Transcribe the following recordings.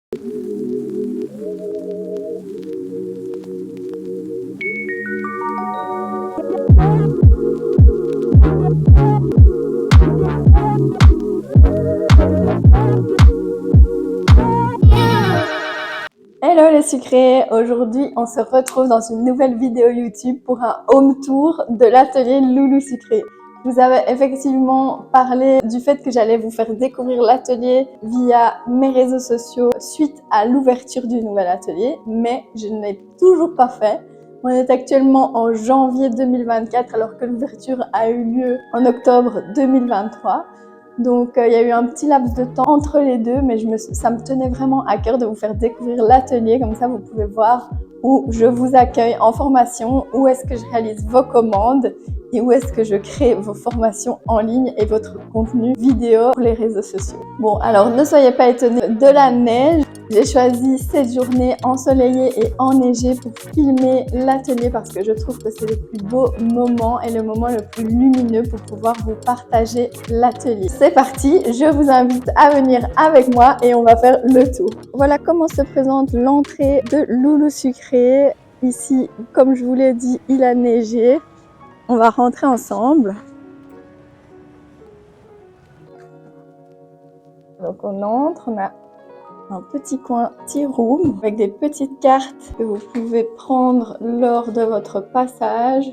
Hello les sucrés, aujourd'hui on se retrouve dans une nouvelle vidéo YouTube pour un home tour de l'atelier Loulou Sucré. Je vous avais effectivement parlé du fait que j'allais vous faire découvrir l'atelier via mes réseaux sociaux suite à l'ouverture du nouvel atelier, mais je ne l'ai toujours pas fait. On est actuellement en janvier 2024 alors que l'ouverture a eu lieu en octobre 2023. Donc il y a eu un petit laps de temps entre les deux, mais ça me tenait vraiment à cœur de vous faire découvrir l'atelier, comme ça vous pouvez voir où je vous accueille en formation, où est-ce que je réalise vos commandes et où est-ce que je crée vos formations en ligne et votre contenu vidéo pour les réseaux sociaux. Bon, alors ne soyez pas étonnés de la neige. J'ai choisi cette journée ensoleillée et enneigée pour filmer l'atelier parce que je trouve que c'est le plus beau moment et le moment le plus lumineux pour pouvoir vous partager l'atelier. C'est parti, je vous invite à venir avec moi et on va faire le tour. Voilà comment se présente l'entrée de Loulou Sucré. Ici, comme je vous l'ai dit, il a neigé. On va rentrer ensemble. Donc on entre, on a un petit coin tea room avec des petites cartes que vous pouvez prendre lors de votre passage.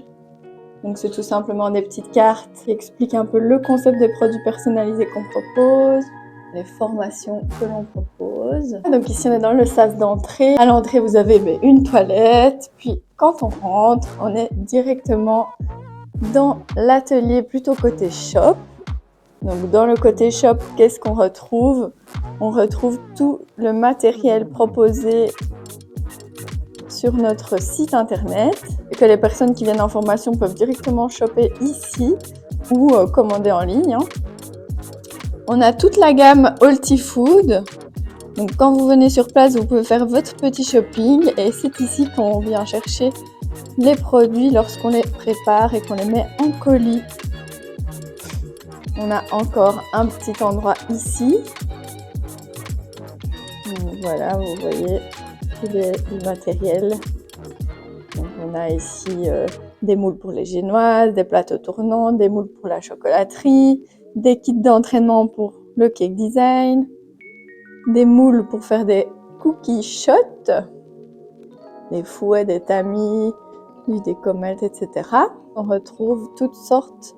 Donc c'est tout simplement des petites cartes qui expliquent un peu le concept des produits personnalisés qu'on propose, les formations que l'on propose. Donc ici on est dans le sas d'entrée. À l'entrée vous avez une toilette, puis quand on rentre, on est directement dans l'atelier plutôt côté shop. Donc dans le côté shop, qu'est-ce qu'on retrouve? On retrouve tout le matériel proposé sur notre site internet et que les personnes qui viennent en formation peuvent directement shopper ici ou commander en ligne. On a toute la gamme Alti Food. Donc quand vous venez sur place, vous pouvez faire votre petit shopping et c'est ici qu'on vient chercher les produits lorsqu'on les prépare et qu'on les met en colis. On a encore un petit endroit ici. Donc voilà, vous voyez tout le matériel. Donc on a ici des moules pour les génoises, des plateaux tournants, des moules pour la chocolaterie, des kits d'entraînement pour le cake design, des moules pour faire des cookies shots, des fouets, des tamis, du décommète, etc. On retrouve toutes sortes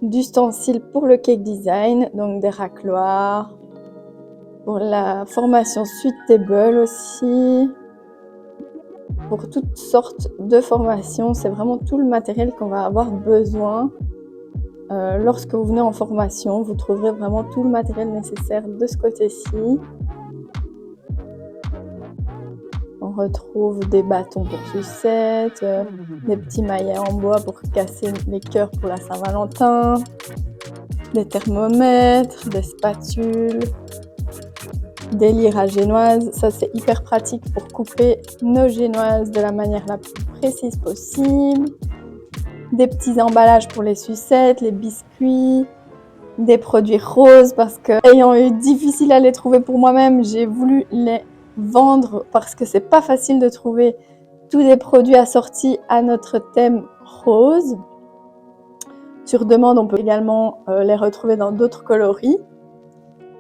d'ustensiles pour le cake design, donc des racloirs, pour la formation Sweet Table aussi, pour toutes sortes de formations. C'est vraiment tout le matériel qu'on va avoir besoin. Lorsque vous venez en formation, vous trouverez vraiment tout le matériel nécessaire de ce côté-ci. On retrouve des bâtons pour sucettes, des petits maillets en bois pour casser les cœurs pour la Saint-Valentin, des thermomètres, des spatules, des lyres à génoises. Ça c'est hyper pratique pour couper nos génoises de la manière la plus précise possible. Des petits emballages pour les sucettes, les biscuits, des produits roses parce que ayant eu difficile à les trouver pour moi-même, j'ai voulu les vendre parce que c'est pas facile de trouver tous les produits assortis à notre thème rose. Sur demande, on peut également les retrouver dans d'autres coloris.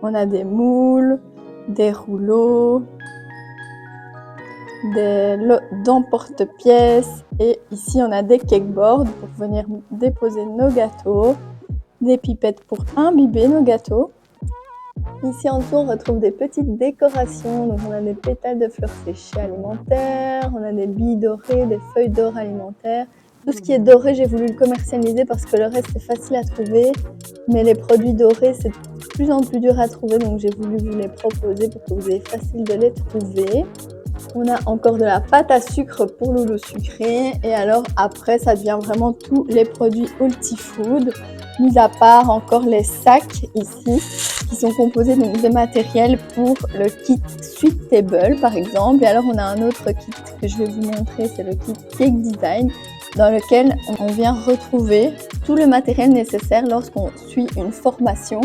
On a des moules, des rouleaux, des lots d'emporte-pièces et ici on a des cakeboards pour venir déposer nos gâteaux, des pipettes pour imbiber nos gâteaux. Ici en dessous on retrouve des petites décorations, donc on a des pétales de fleurs séchées alimentaires, on a des billes dorées, des feuilles d'or alimentaires. Tout ce qui est doré, j'ai voulu le commercialiser parce que le reste c'est facile à trouver, mais les produits dorés c'est de plus en plus dur à trouver, donc j'ai voulu vous les proposer pour que vous ayez facile de les trouver. On a encore de la pâte à sucre pour Loulou Sucré et alors après ça devient vraiment tous les produits Alti Food, mis à part encore les sacs ici qui sont composés donc de matériel pour le kit Sweet Table par exemple. Et alors on a un autre kit que je vais vous montrer, c'est le kit Cake Design dans lequel on vient retrouver tout le matériel nécessaire lorsqu'on suit une formation.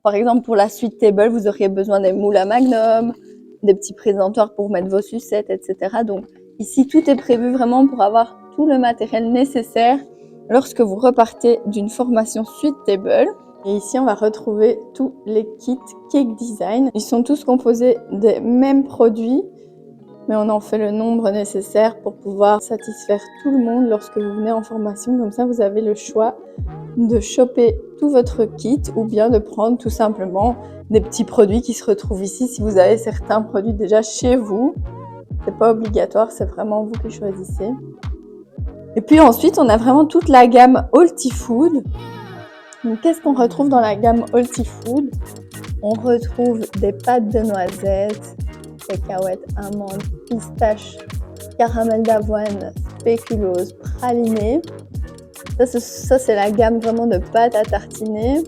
Par exemple, pour la suite table, vous auriez besoin des moules à magnum, des petits présentoirs pour mettre vos sucettes, etc. Donc ici, tout est prévu vraiment pour avoir tout le matériel nécessaire lorsque vous repartez d'une formation suite table. Et ici, on va retrouver tous les kits Cake Design. Ils sont tous composés des mêmes produits, mais on en fait le nombre nécessaire pour pouvoir satisfaire tout le monde lorsque vous venez en formation. Comme ça, vous avez le choix de choper tout votre kit ou bien de prendre tout simplement des petits produits qui se retrouvent ici si vous avez certains produits déjà chez vous. C'est pas obligatoire, c'est vraiment vous qui choisissez. Et puis ensuite, on a vraiment toute la gamme Healthy Food. Donc, qu'est-ce qu'on retrouve dans la gamme Healthy Food? On retrouve des pâtes de noisettes, cacahuètes, amandes, pistaches, caramel d'avoine, spéculose, praliné. Ça c'est la gamme vraiment de pâtes à tartiner.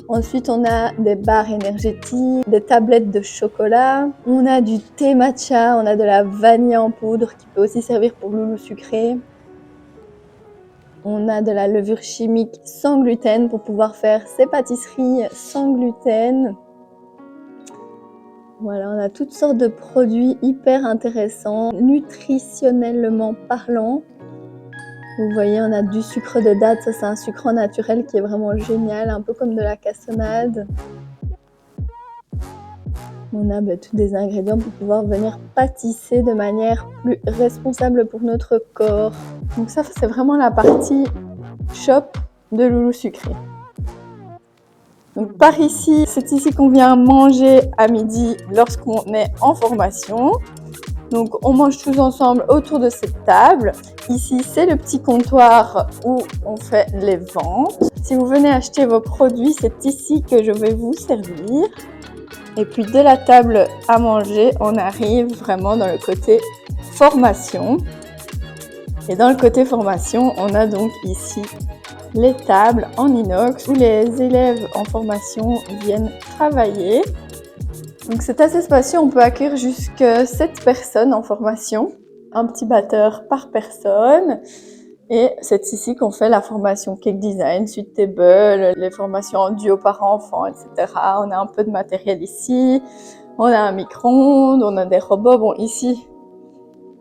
Ensuite, on a des barres énergétiques, des tablettes de chocolat. On a du thé matcha, on a de la vanille en poudre qui peut aussi servir pour loulou sucré. On a de la levure chimique sans gluten pour pouvoir faire ses pâtisseries sans gluten. Voilà, on a toutes sortes de produits hyper intéressants, nutritionnellement parlant. Vous voyez, on a du sucre de date, ça c'est un sucre naturel qui est vraiment génial, un peu comme de la cassonade. On a tous des ingrédients pour pouvoir venir pâtisser de manière plus responsable pour notre corps. Donc ça, c'est vraiment la partie shop de Loulou Sucré. Donc par ici, c'est ici qu'on vient manger à midi lorsqu'on est en formation. Donc on mange tous ensemble autour de cette table. Ici, c'est le petit comptoir où on fait les ventes. Si vous venez acheter vos produits, c'est ici que je vais vous servir. Et puis de la table à manger, on arrive vraiment dans le côté formation. Et dans le côté formation, on a donc ici les tables en inox où les élèves en formation viennent travailler. Donc c'est assez spacieux, on peut accueillir jusqu'à 7 personnes en formation, un petit batteur par personne. Et c'est ici qu'on fait la formation Cake Design, Suite Table, les formations en duo par enfant, etc. On a un peu de matériel ici, on a un micro-ondes, on a des robots. Bon, ici,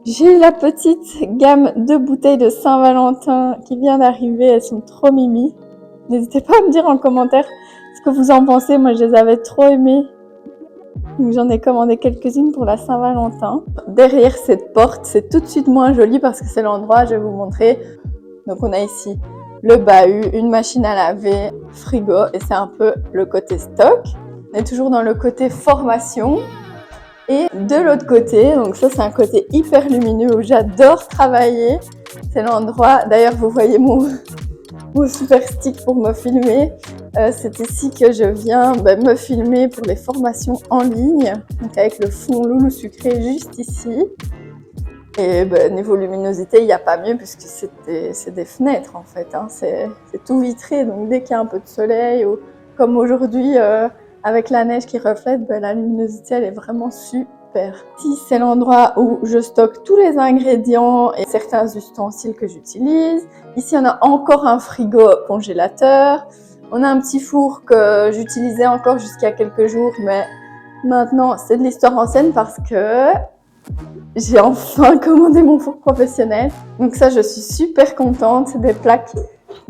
j'ai la petite gamme de bouteilles de Saint-Valentin qui vient d'arriver, elles sont trop mimi. N'hésitez pas à me dire en commentaire ce que vous en pensez, moi je les avais trop aimées. Donc j'en ai commandé quelques-unes pour la Saint-Valentin. Derrière cette porte, c'est tout de suite moins joli parce que c'est l'endroit, je vais vous montrer. Donc on a ici le bahut, une machine à laver, frigo et c'est un peu le côté stock. On est toujours dans le côté formation. Et de l'autre côté, donc ça c'est un côté hyper lumineux où j'adore travailler. C'est l'endroit, d'ailleurs vous voyez mon super stick pour me filmer. C'est ici que je viens me filmer pour les formations en ligne. Donc avec le fond Loulou Sucré juste ici. Et niveau luminosité, il n'y a pas mieux puisque c'est des fenêtres en fait. Hein. C'est tout vitré, donc dès qu'il y a un peu de soleil ou comme aujourd'hui avec la neige qui reflète, la luminosité elle est vraiment super. Ici c'est l'endroit où je stocke tous les ingrédients et certains ustensiles que j'utilise. Ici on a encore un frigo congélateur. On a un petit four que j'utilisais encore jusqu'à quelques jours, mais maintenant c'est de l'histoire ancienne parce que j'ai enfin commandé mon four professionnel. Donc ça, je suis super contente. C'est des plaques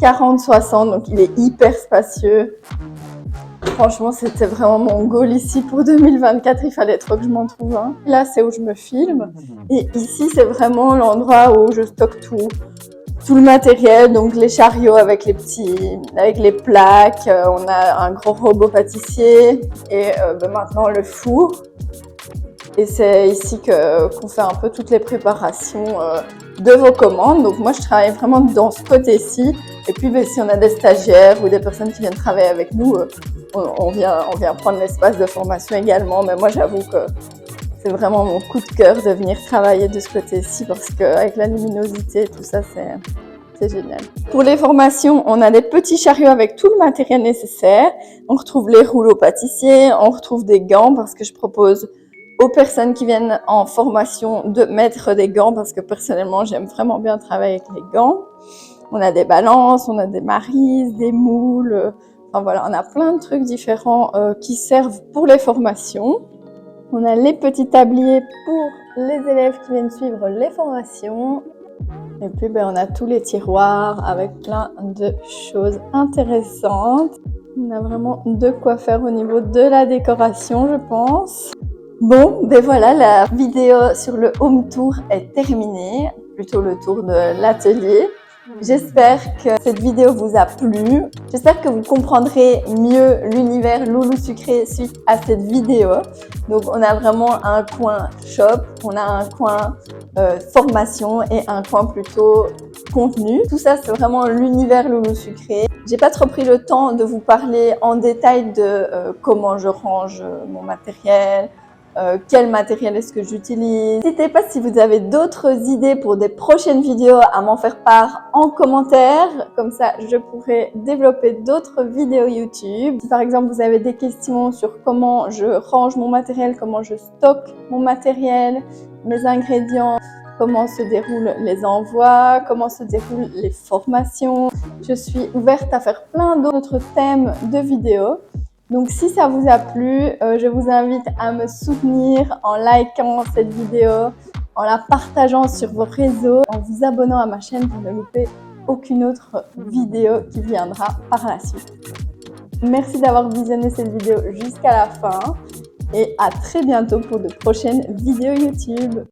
40-60, donc il est hyper spacieux. Franchement, c'était vraiment mon goal ici pour 2024. Il fallait trop que je m'en trouve un. Là, c'est où je me filme. Et ici, c'est vraiment l'endroit où je stocke tout le matériel, donc les chariots avec les plaques. On a un gros robot pâtissier et maintenant le four. Et c'est ici qu'on fait un peu toutes les préparations de vos commandes. Donc moi, je travaille vraiment dans ce côté-ci. Et puis, si on a des stagiaires ou des personnes qui viennent travailler avec nous, on vient prendre l'espace de formation également. Mais moi, j'avoue que c'est vraiment mon coup de cœur de venir travailler de ce côté-ci parce qu'avec la luminosité et tout ça, c'est génial. Pour les formations, on a des petits chariots avec tout le matériel nécessaire. On retrouve les rouleaux pâtissiers, on retrouve des gants parce que je propose aux personnes qui viennent en formation de mettre des gants parce que personnellement, j'aime vraiment bien travailler avec les gants. On a des balances, on a des marises, des moules. Enfin voilà, on a plein de trucs différents qui servent pour les formations. On a les petits tabliers pour les élèves qui viennent suivre les formations. Et puis on a tous les tiroirs avec plein de choses intéressantes. On a vraiment de quoi faire au niveau de la décoration, je pense. Bon, voilà, la vidéo sur le home tour est terminée, plutôt le tour de l'atelier. J'espère que cette vidéo vous a plu. J'espère que vous comprendrez mieux l'univers Loulou Sucré suite à cette vidéo. Donc, on a vraiment un coin shop, on a un coin formation et un coin plutôt contenu. Tout ça, c'est vraiment l'univers Loulou Sucré. J'ai pas trop pris le temps de vous parler en détail de comment je range mon matériel, quel matériel est-ce que j'utilise. N'hésitez pas si vous avez d'autres idées pour des prochaines vidéos à m'en faire part en commentaire. Comme ça, je pourrai développer d'autres vidéos YouTube. Si par exemple, vous avez des questions sur comment je range mon matériel, comment je stocke mon matériel, mes ingrédients, comment se déroulent les envois, comment se déroulent les formations. Je suis ouverte à faire plein d'autres thèmes de vidéos. Donc si ça vous a plu, je vous invite à me soutenir en likant cette vidéo, en la partageant sur vos réseaux, en vous abonnant à ma chaîne pour ne louper aucune autre vidéo qui viendra par la suite. Merci d'avoir visionné cette vidéo jusqu'à la fin et à très bientôt pour de prochaines vidéos YouTube.